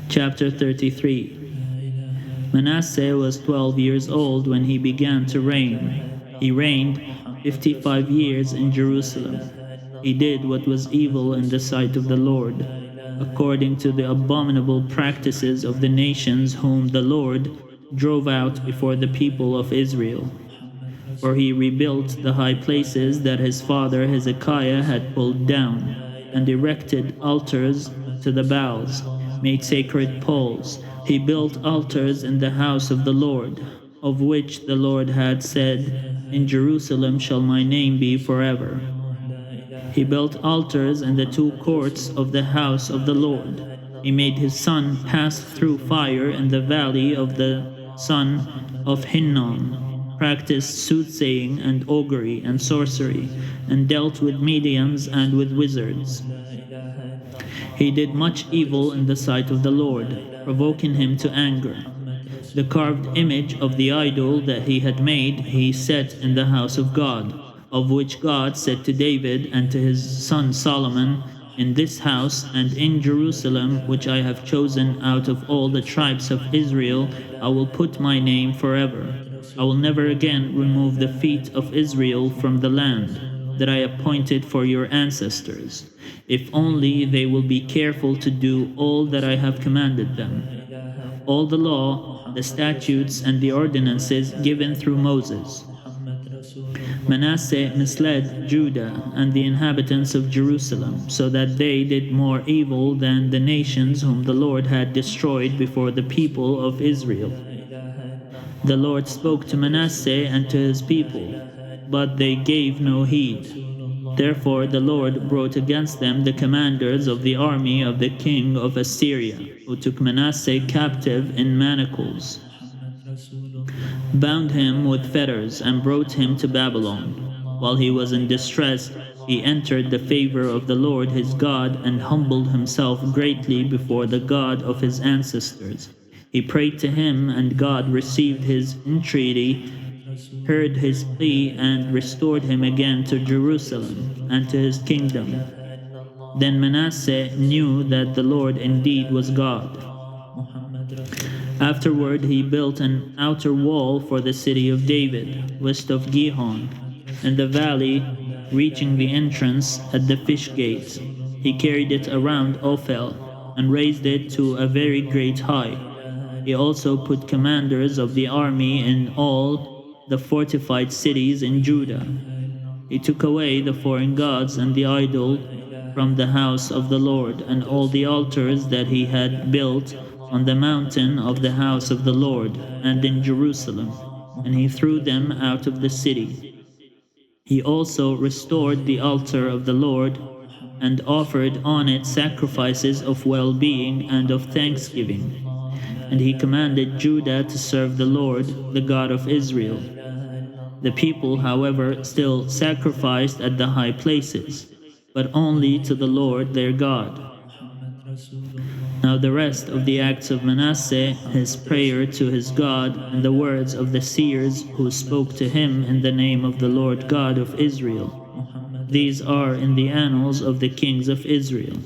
Chapter 33. Manasseh was 12 years old when he began to reign. He reigned 55 years in Jerusalem. He did what was evil in the sight of the Lord, according to the abominable practices of the nations whom the Lord drove out before the people of Israel. For he rebuilt the high places that his father Hezekiah had pulled down, and erected altars to the Baals, made sacred poles. He built altars in the house of the Lord, of which the Lord had said, "In Jerusalem shall my name be forever." He built altars in the two courts of the house of the Lord. He made his son pass through fire in the valley of the son of Hinnom, practiced soothsaying and augury and sorcery, and dealt with mediums and with wizards. He did much evil in the sight of the Lord, provoking him to anger. The carved image of the idol that he had made he set in the house of God, of which God said to David and to his son Solomon, "In this house and in Jerusalem, which I have chosen out of all the tribes of Israel, I will put my name forever. I will never again remove the feet of Israel from the land that I appointed for your ancestors, if only they will be careful to do all that I have commanded them. All the law, the statutes, and the ordinances given through Moses." Manasseh misled Judah and the inhabitants of Jerusalem, so that they did more evil than the nations whom the Lord had destroyed before the people of Israel. The Lord spoke to Manasseh and to his people, but they gave no heed. Therefore the Lord brought against them the commanders of the army of the king of Assyria, who took Manasseh captive in manacles, bound him with fetters, and brought him to Babylon. While he was in distress, he entered the favor of the Lord his God and humbled himself greatly before the God of his ancestors. He prayed to him, and God received his entreaty, heard his plea, and restored him again to Jerusalem and to his kingdom. Then Manasseh knew that the Lord indeed was God. Afterward he built an outer wall for the city of David, west of Gihon, in the valley reaching the entrance at the fish gate. He carried it around Ophel and raised it to a very great height. He also put commanders of the army in all the fortified cities in Judah. He took away the foreign gods and the idol from the house of the Lord, and all the altars that he had built on the mountain of the house of the Lord and in Jerusalem, and he threw them out of the city. He also restored the altar of the Lord and offered on it sacrifices of well-being and of thanksgiving. And he commanded Judah to serve the Lord, the God of Israel. The people, however, still sacrificed at the high places, but only to the Lord their God. Now the rest of the acts of Manasseh, his prayer to his God, and the words of the seers who spoke to him in the name of the Lord God of Israel, these are in the annals of the kings of Israel.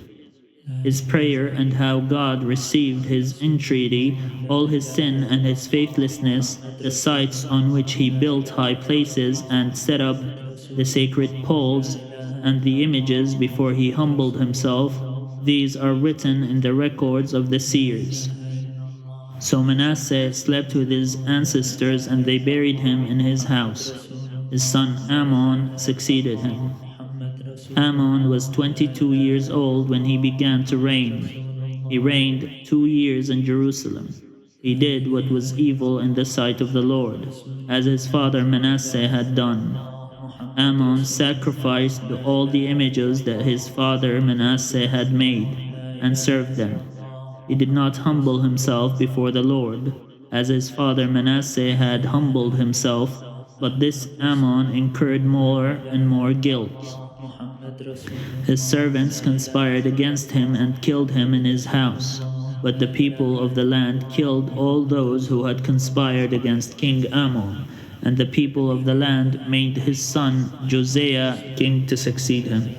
His prayer and how God received his entreaty, all his sin and his faithlessness, the sites on which he built high places and set up the sacred poles and the images before he humbled himself, these are written in the records of the seers. So Manasseh slept with his ancestors, and they buried him in his house. His son Ammon succeeded him. Ammon was 22 years old when he began to reign. He reigned 2 years in Jerusalem. He did what was evil in the sight of the Lord, as his father Manasseh had done. Ammon sacrificed to all the images that his father Manasseh had made, and served them. He did not humble himself before the Lord, as his father Manasseh had humbled himself, but this Ammon incurred more and more guilt. His servants conspired against him and killed him in his house. But the people of the land killed all those who had conspired against King Ammon, and the people of the land made his son Josiah king to succeed him.